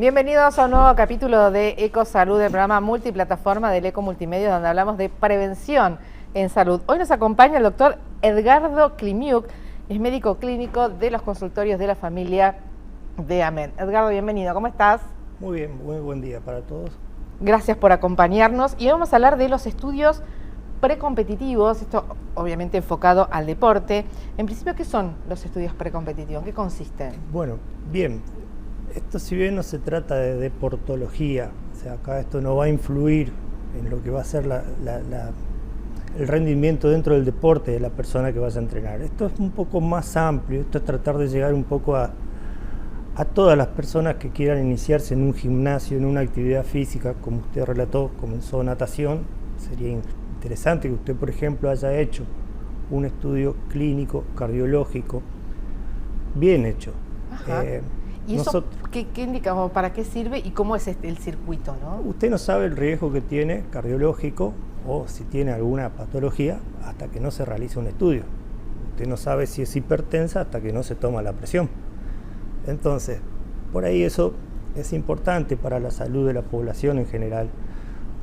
Bienvenidos a un nuevo capítulo de Ecosalud, el programa multiplataforma del Eco Multimedia, donde hablamos de prevención en salud. Hoy nos acompaña el doctor Edgardo Klimiuk, es médico clínico de los consultorios de la familia de AMED. Edgardo, bienvenido, ¿cómo estás? Muy bien, muy buen día para todos. Gracias por acompañarnos y vamos a hablar de los estudios precompetitivos, esto obviamente enfocado al deporte. En principio, ¿qué son los estudios precompetitivos? ¿En qué consisten? Bueno, bien, esto si bien no se trata de deportología, o sea, acá esto no va a influir en lo que va a ser el rendimiento dentro del deporte de la persona que vaya a entrenar. Esto es un poco más amplio, esto es tratar de llegar un poco a todas las personas que quieran iniciarse en un gimnasio, en una actividad física, como usted relató, comenzó natación. Sería interesante que usted, por ejemplo, haya hecho un estudio clínico, cardiológico, bien hecho. ¿Y eso qué indica, o para qué sirve y cómo es el circuito, ¿no? Usted no sabe el riesgo que tiene cardiológico o si tiene alguna patología hasta que no se realiza un estudio. Usted no sabe si es hipertensa hasta que no se toma la presión. Entonces, por ahí eso es importante para la salud de la población en general.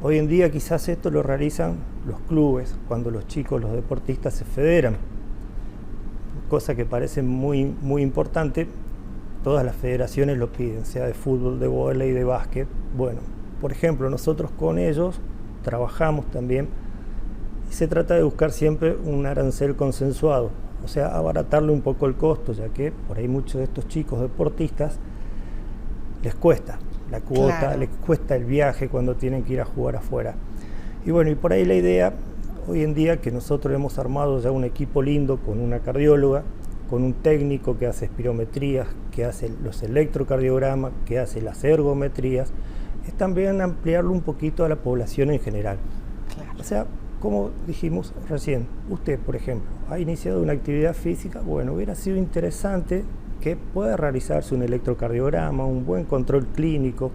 Hoy en día quizás esto lo realizan los clubes, cuando los chicos, los deportistas se federan, cosa que parece muy importante. Todas las federaciones lo piden, sea de fútbol, de vóley, de básquet. Bueno, por ejemplo, nosotros con ellos trabajamos también y se trata de buscar siempre un arancel consensuado, o sea, abaratarle un poco el costo, ya que por ahí muchos de estos chicos deportistas les cuesta la cuota, claro, les cuesta el viaje cuando tienen que ir a jugar afuera. Y bueno, y por ahí la idea, hoy en día que nosotros hemos armado ya un equipo lindo con una cardióloga, con un técnico que hace espirometrías, que hace los electrocardiogramas, que hace las ergometrías, es también ampliarlo un poquito a la población en general. Claro. O sea, como dijimos recién, usted, por ejemplo, ha iniciado una actividad física, bueno, hubiera sido interesante que pueda realizarse un electrocardiograma, un buen control clínico,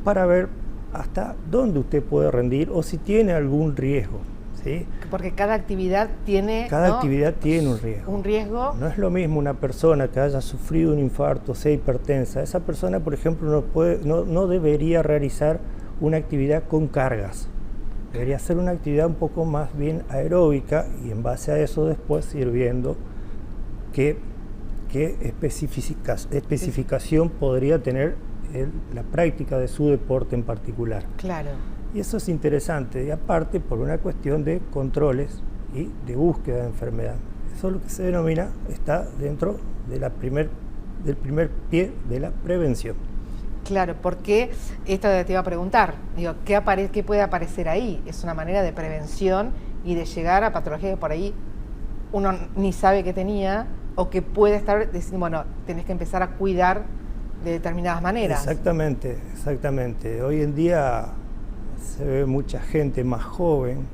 para ver hasta dónde usted puede rendir o si tiene algún riesgo. ¿Sí? Porque cada actividad tiene... actividad tiene un riesgo. Un riesgo. No es lo mismo una persona que haya sufrido un infarto, sea hipertensa. Esa persona, por ejemplo, no debería realizar una actividad con cargas. Debería ser una actividad un poco más bien aeróbica y en base a eso después ir viendo qué especificación podría tener la práctica de su deporte en particular. Claro. Y eso es interesante, y aparte por una cuestión de controles y de búsqueda de enfermedad. Eso es lo que se denomina, está dentro de del primer pie de la prevención. Claro, porque esto te iba a preguntar, digo, ¿qué puede aparecer ahí? Es una manera de prevención y de llegar a patologías que por ahí uno ni sabe que tenía o que puede estar diciendo, bueno, tenés que empezar a cuidar de determinadas maneras. Exactamente, exactamente. Hoy en día se ve mucha gente más joven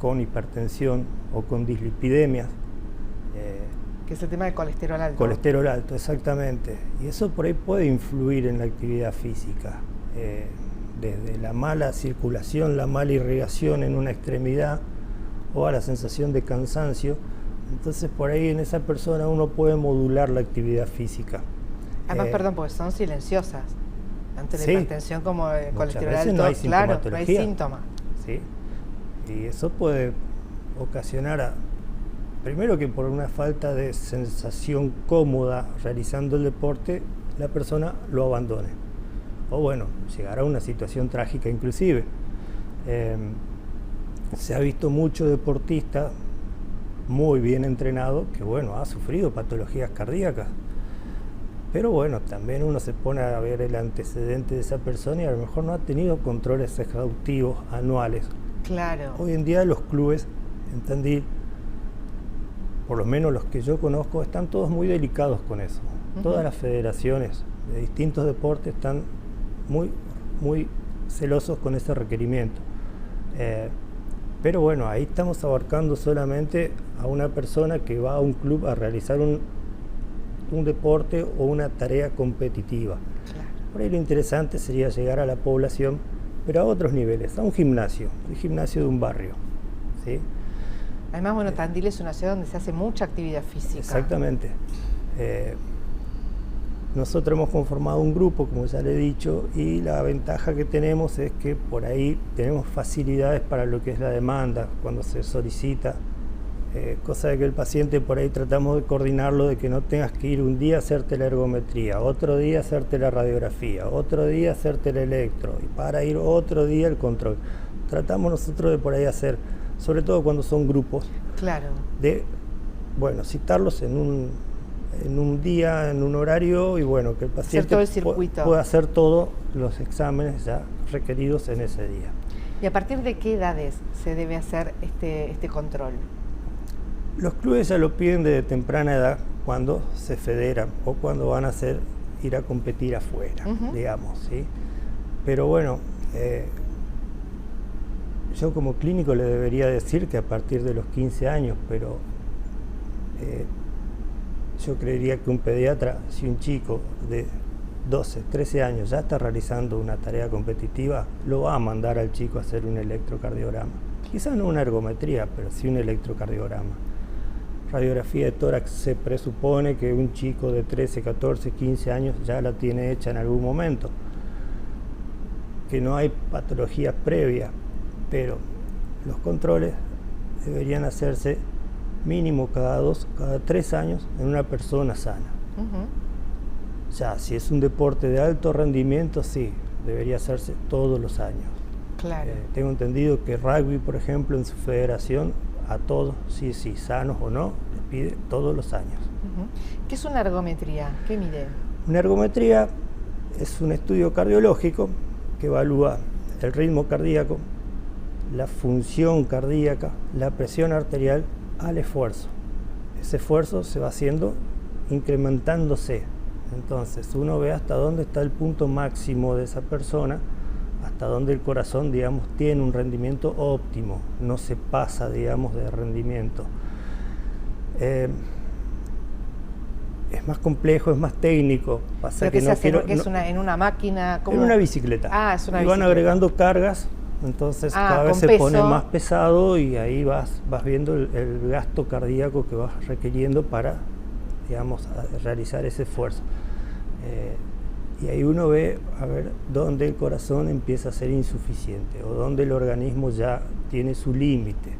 con hipertensión o con dislipidemias. Que es el tema del colesterol alto. Colesterol alto, exactamente. Y eso por ahí puede influir en la actividad física. Desde la mala circulación, la mala irrigación en una extremidad o a la sensación de cansancio. Entonces por ahí en esa persona uno puede modular la actividad física. Además, perdón, porque son silenciosas. Ante la hipertensión como el colesterol alto, no hay claro, no hay síntomas. Sí. Y eso puede ocasionar, primero que por una falta de sensación cómoda realizando el deporte, la persona lo abandone. O bueno, llegar a una situación trágica inclusive. Se ha visto mucho deportista muy bien entrenado que bueno, ha sufrido patologías cardíacas. Pero bueno, también uno se pone a ver el antecedente de esa persona y a lo mejor no ha tenido controles exhaustivos anuales. Claro. Hoy en día los clubes, entendí, por lo menos los que yo conozco, están todos muy delicados con eso. Todas las federaciones de distintos deportes están muy celosos con ese requerimiento. Pero bueno, ahí estamos abarcando solamente a una persona que va a un club a realizar un deporte o una tarea competitiva. Claro. Por ahí lo interesante sería llegar a la población, pero a otros niveles, a un gimnasio, el gimnasio de un barrio. ¿Sí? Además, bueno, Tandil es una ciudad donde se hace mucha actividad física. Exactamente. nosotros hemos conformado un grupo, como ya le he dicho, y la ventaja que tenemos es que por ahí tenemos facilidades para lo que es la demanda, cuando se solicita, cosa de que el paciente por ahí tratamos de coordinarlo, de que no tengas que ir un día a hacerte la ergometría, otro día a hacerte la radiografía, otro día a hacerte el electro, y para ir otro día el control. Tratamos nosotros de por ahí hacer, sobre todo cuando son grupos, claro, de, bueno, citarlos en un día, en un horario, y bueno, que el paciente todo el circuito. pueda hacer todos los exámenes ya requeridos en ese día. ¿Y a partir de qué edades se debe hacer este control? Los clubes ya lo piden desde temprana edad, cuando se federan o cuando van a ir a competir afuera, digamos, ¿sí? Pero bueno, yo como clínico le debería decir que a partir de los 15 años, pero yo creería que un pediatra, si un chico de 12, 13 años ya está realizando una tarea competitiva, lo va a mandar al chico a hacer un electrocardiograma. Quizás no una ergometría, pero sí un electrocardiograma. Radiografía de tórax se presupone que un chico de 13, 14, 15 años ya la tiene hecha en algún momento, que no hay patología previa, pero los controles deberían hacerse mínimo cada 2, cada 3 años en una persona sana. Ya, si es un deporte de alto rendimiento, sí, debería hacerse todos los años. Claro. Tengo entendido que rugby, por ejemplo, en su federación, a todos, sí, sanos o no, les pide todos los años. ¿Qué es una ergometría? ¿Qué mide? Una ergometría es un estudio cardiológico que evalúa el ritmo cardíaco, la función cardíaca, la presión arterial al esfuerzo. Ese esfuerzo se va haciendo incrementándose. Entonces uno ve hasta dónde está el punto máximo de esa persona, hasta donde el corazón, digamos, tiene un rendimiento óptimo, no se pasa, digamos, de rendimiento. Es más complejo, es más técnico. Pasa que no quiero, es en una máquina, ¿cómo? En una bicicleta. Ah, es una y bicicleta. Van agregando cargas, entonces cada vez se pone más pesado y ahí vas viendo el gasto cardíaco que vas requiriendo para, digamos, realizar ese esfuerzo. Y ahí uno ve a ver dónde el corazón empieza a ser insuficiente o dónde el organismo ya tiene su límite.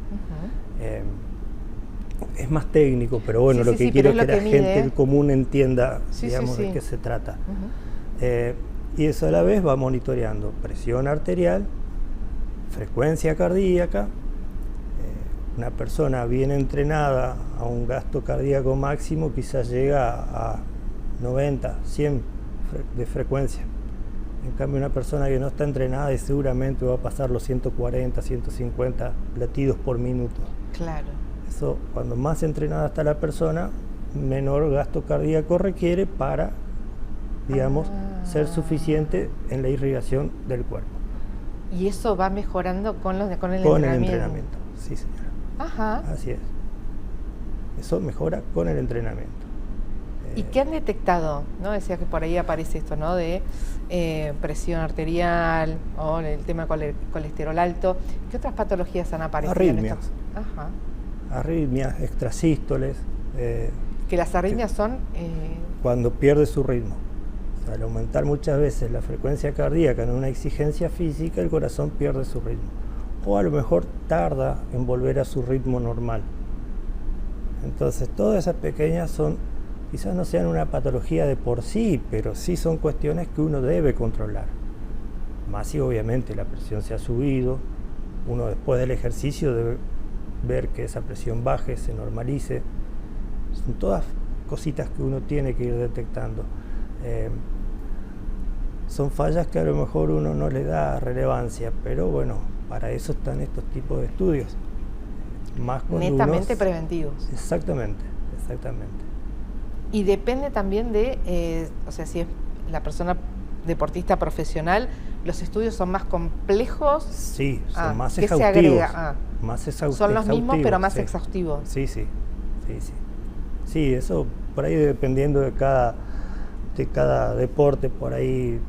Es más técnico, pero bueno, lo que quiero es que la gente común entienda, digamos, de qué se trata. Y eso a la vez va monitoreando presión arterial, frecuencia cardíaca. Una persona bien entrenada a un gasto cardíaco máximo quizás llega a 90, 100 de frecuencia. En cambio, una persona que no está entrenada y seguramente va a pasar los 140, 150 latidos por minuto. Claro. Eso, cuando más entrenada está la persona, menor gasto cardíaco requiere para, digamos, ser suficiente en la irrigación del cuerpo. ¿Y eso va mejorando con el entrenamiento? Con el entrenamiento, sí, señora. Ajá. Así es. Eso mejora con el entrenamiento. ¿Y qué han detectado? ¿No? Decías que por ahí aparece esto, ¿no? De presión arterial o el tema colesterol alto. ¿Qué otras patologías han aparecido? Arritmias. Ajá. Arritmias, extrasístoles. Que las arritmias son... Cuando pierde su ritmo. O sea, al aumentar muchas veces la frecuencia cardíaca en una exigencia física, el corazón pierde su ritmo. O a lo mejor tarda en volver a su ritmo normal. Entonces, todas esas pequeñas son... Quizás no sean una patología de por sí, pero sí son cuestiones que uno debe controlar. Más si obviamente la presión se ha subido, uno después del ejercicio debe ver que esa presión baje, se normalice. Son todas cositas que uno tiene que ir detectando. Son fallas que a lo mejor uno no le da relevancia, pero bueno, para eso están estos tipos de estudios. Más netamente preventivos. Exactamente, exactamente. Y depende también de, o sea, si es la persona deportista profesional, ¿los estudios son más complejos? Sí, son más ¿qué exhaustivos. se agrega? Más son los mismos, pero más exhaustivos. Sí. Sí, eso por ahí dependiendo de cada deporte, por ahí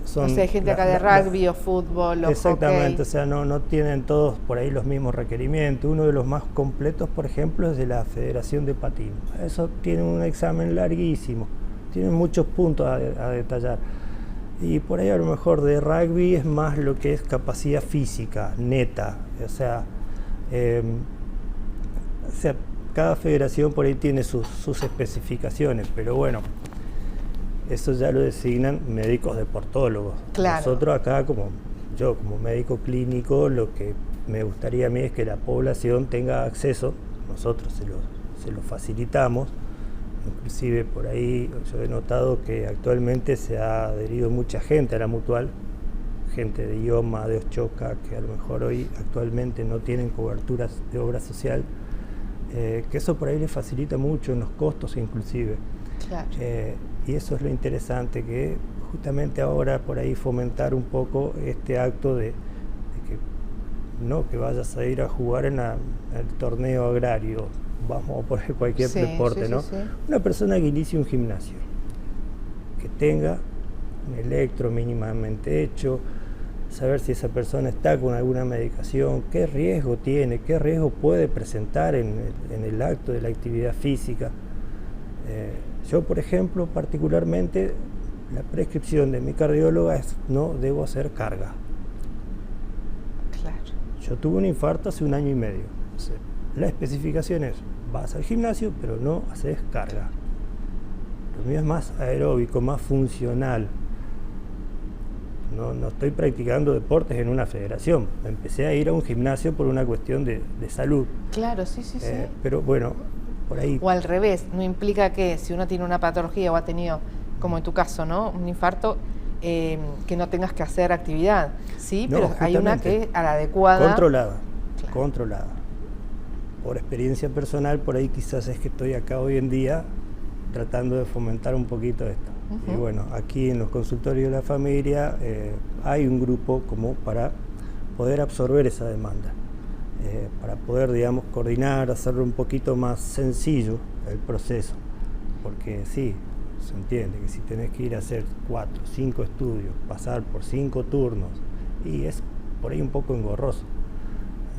son... O sea, hay gente acá de rugby o fútbol o exactamente, hockey. O sea, no tienen todos por ahí los mismos requerimientos. Uno de los más completos, por ejemplo, es de la Federación de Patín. Eso tiene un examen larguísimo, tienen muchos puntos a detallar. Y por ahí a lo mejor de rugby es más lo que es capacidad física, neta. O sea, cada federación por ahí tiene sus especificaciones, pero bueno, eso ya lo designan médicos deportólogos. Claro. Nosotros acá, como médico clínico, lo que me gustaría a mí es que la población tenga acceso, nosotros se lo facilitamos. Inclusive por ahí yo he notado que actualmente se ha adherido mucha gente a la mutual, gente de IOMA, de Oschoca, que a lo mejor hoy actualmente no tienen coberturas de obra social, que eso por ahí les facilita mucho en los costos inclusive. Claro. Y eso es lo interesante, que justamente ahora por ahí fomentar un poco este acto de que no que vayas a ir a jugar en el torneo agrario, vamos a poner cualquier deporte, ¿no? Sí. Una persona que inicie un gimnasio, que tenga un electro mínimamente hecho, saber si esa persona está con alguna medicación, qué riesgo tiene, qué riesgo puede presentar en el acto de la actividad física. Yo, por ejemplo, particularmente, la prescripción de mi cardióloga es no debo hacer carga. Claro. Yo tuve un infarto hace 1 año y medio. Entonces, la especificación es, vas al gimnasio, pero no haces carga. Lo mío es más aeróbico, más funcional. No estoy practicando deportes en una federación. Empecé a ir a un gimnasio por una cuestión de salud. Claro, sí. Pero bueno, por ahí... O al revés, no implica que si uno tiene una patología o ha tenido, como en tu caso, ¿no?, un infarto, que no tengas que hacer actividad. Sí, no, pero hay una que es a la adecuada. Controlada, claro. Controlada. Por experiencia personal, por ahí quizás es que estoy acá hoy en día tratando de fomentar un poquito esto. Y bueno, aquí en los consultorios de la familia hay un grupo como para poder absorber esa demanda, para poder, digamos, coordinar, hacerlo un poquito más sencillo el proceso, porque sí, se entiende que si tenés que ir a hacer 4, 5 estudios, pasar por 5 turnos, y es por ahí un poco engorroso.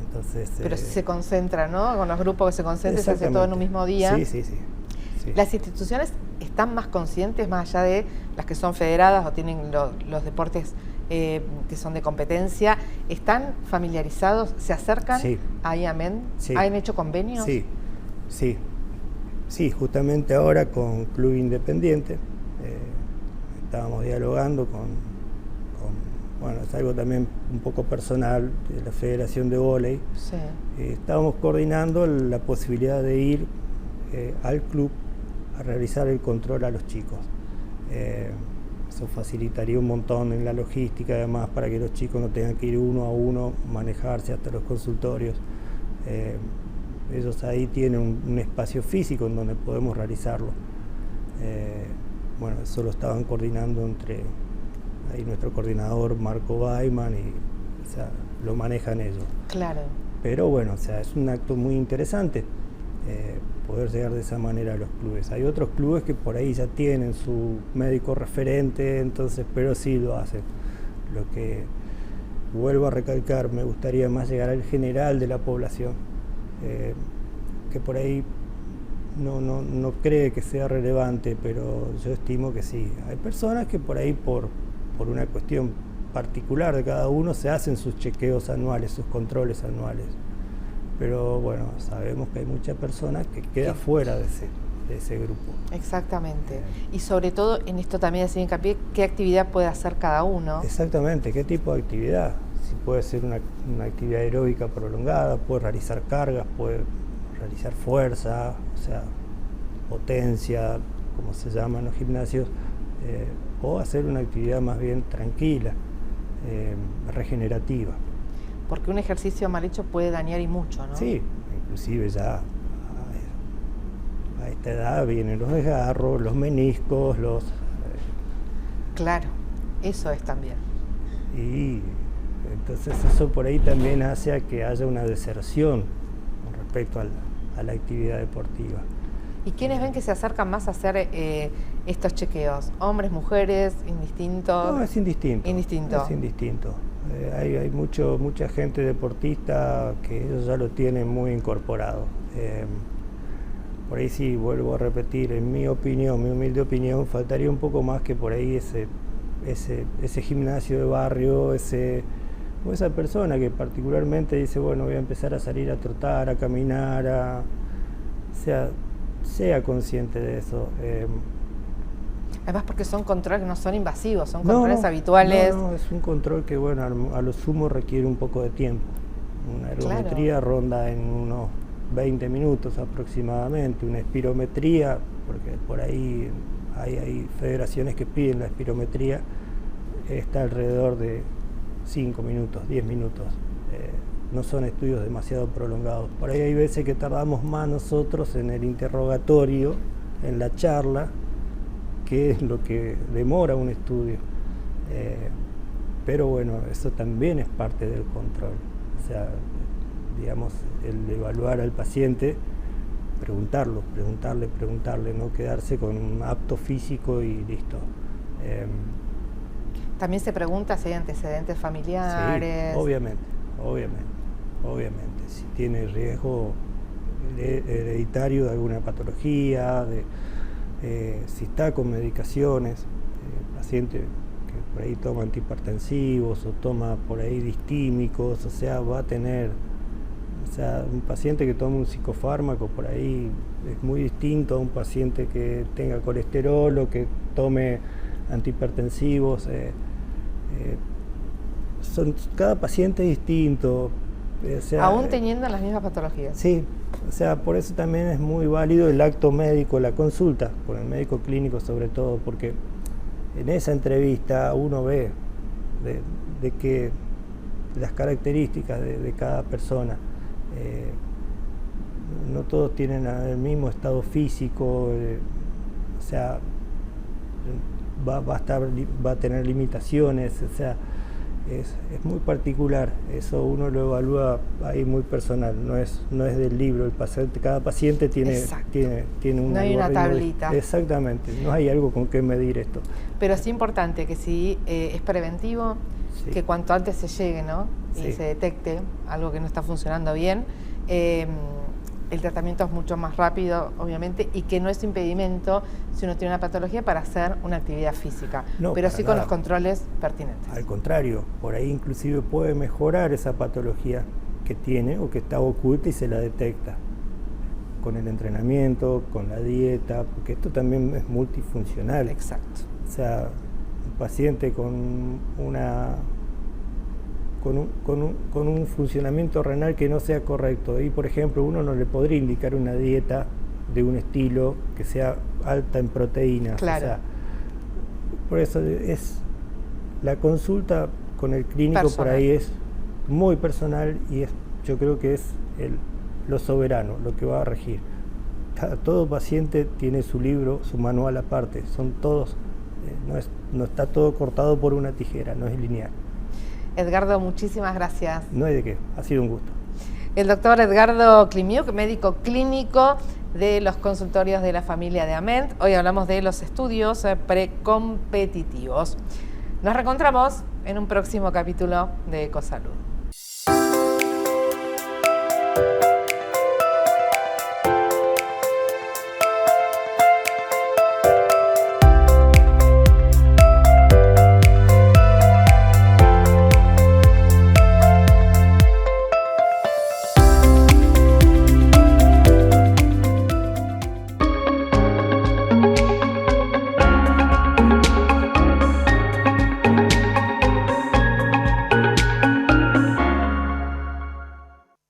Entonces, pero si se concentra, ¿no? Con los grupos que se concentran, se hace todo en un mismo día. Sí. Las instituciones están más conscientes, más allá de las que son federadas o tienen los deportes que son de competencia, ¿están familiarizados? ¿Se acercan a IAMED? Sí. ¿Han hecho convenios? Sí, justamente ahora con Club Independiente estábamos dialogando bueno, es algo también un poco personal de la Federación de Vóley. Sí. Estábamos coordinando la posibilidad de ir al club a realizar el control a los chicos. Eso facilitaría un montón en la logística, además, para que los chicos no tengan que ir uno a uno, manejarse hasta los consultorios. Ellos ahí tienen un espacio físico en donde podemos realizarlo. Bueno, eso lo estaban coordinando entre ahí nuestro coordinador Marco Baiman, y o sea, lo manejan ellos. Claro. Pero bueno, o sea, es un acto muy interesante poder llegar de esa manera a los clubes. Hay otros clubes que por ahí ya tienen su médico referente, entonces, pero sí lo hacen. Lo que vuelvo a recalcar, me gustaría más llegar al general de la población, que por ahí no cree que sea relevante, pero yo estimo que sí. Hay personas que por ahí por una cuestión particular de cada uno se hacen sus chequeos anuales, sus controles anuales. Pero bueno, sabemos que hay muchas personas que quedan fuera de ese grupo. Exactamente. Y sobre todo en esto también hacer hincapié, ¿qué actividad puede hacer cada uno? Exactamente, ¿qué tipo de actividad? Si puede ser una actividad aeróbica prolongada, puede realizar cargas, puede realizar fuerza, o sea, potencia, como se llama en los gimnasios, o hacer una actividad más bien tranquila, regenerativa. Porque un ejercicio mal hecho puede dañar y mucho, ¿no? Sí, inclusive ya a esta edad vienen los desgarros, los meniscos, Claro, eso es también. Y entonces eso por ahí también hace a que haya una deserción con respecto a la actividad deportiva. ¿Y quiénes ven que se acercan más a hacer estos chequeos? ¿Hombres, mujeres, indistintos? No, es indistinto. Indistinto. Es indistinto. Hay mucha gente deportista que ellos ya lo tienen muy incorporado. por ahí sí, vuelvo a repetir, en mi opinión, mi humilde opinión, faltaría un poco más que por ahí ese gimnasio de barrio, o esa persona que particularmente dice, bueno, voy a empezar a salir a trotar, a caminar, sea consciente de eso. Además porque son controles que no son invasivos, son controles habituales. No, es un control que, bueno, a lo sumo requiere un poco de tiempo. Una ergometría ronda en unos 20 minutos aproximadamente, una espirometría, porque por ahí hay federaciones que piden la espirometría, está alrededor de 5 minutos, 10 minutos. No son estudios demasiado prolongados. Por ahí hay veces que tardamos más nosotros en el interrogatorio, en la charla, que es lo que demora un estudio. Pero bueno, eso también es parte del control. O sea, digamos, el evaluar al paciente, preguntarle, no quedarse con un apto físico y listo. También se pregunta si hay antecedentes familiares. Sí, obviamente. Si tiene riesgo hereditario de alguna patología, si está con medicaciones, paciente que por ahí toma antihipertensivos o toma por ahí distímicos, o sea, va a tener, un paciente que toma un psicofármaco por ahí es muy distinto a un paciente que tenga colesterol o que tome antihipertensivos. Cada paciente es distinto. Aún teniendo las mismas patologías. Sí, o sea, por eso también es muy válido el acto médico, la consulta, con el médico clínico sobre todo, porque en esa entrevista uno ve de las características de cada persona. No todos tienen el mismo estado físico, o sea, va a tener limitaciones, o sea, es muy particular, eso uno lo evalúa ahí muy personal, no es del libro, cada paciente tiene un no hay una tablita. Exactamente, no hay algo con qué medir esto. Pero es importante que si es preventivo, sí, que cuanto antes se llegue, ¿no? Y sí, se detecte algo que no está funcionando bien, el tratamiento es mucho más rápido, obviamente, y que no es impedimento si uno tiene una patología para hacer una actividad física, no, pero sí con los controles pertinentes. Al contrario, por ahí inclusive puede mejorar esa patología que tiene o que está oculta y se la detecta con el entrenamiento, con la dieta, porque esto también es multifuncional. Exacto. O sea, un paciente con un funcionamiento renal que no sea correcto. Y, por ejemplo, uno no le podría indicar una dieta de un estilo que sea alta en proteínas. Claro. O sea, por eso la consulta con el clínico personal. Por ahí es muy personal y yo creo que es lo soberano, lo que va a regir. Todo paciente tiene su libro, su manual aparte. Son todos, no está todo cortado por una tijera, no es lineal. Edgardo, muchísimas gracias. No hay de qué, ha sido un gusto. El doctor Edgardo Klimiuk, médico clínico de los consultorios de la familia de Ament. Hoy hablamos de los estudios precompetitivos. Nos reencontramos en un próximo capítulo de Ecosalud.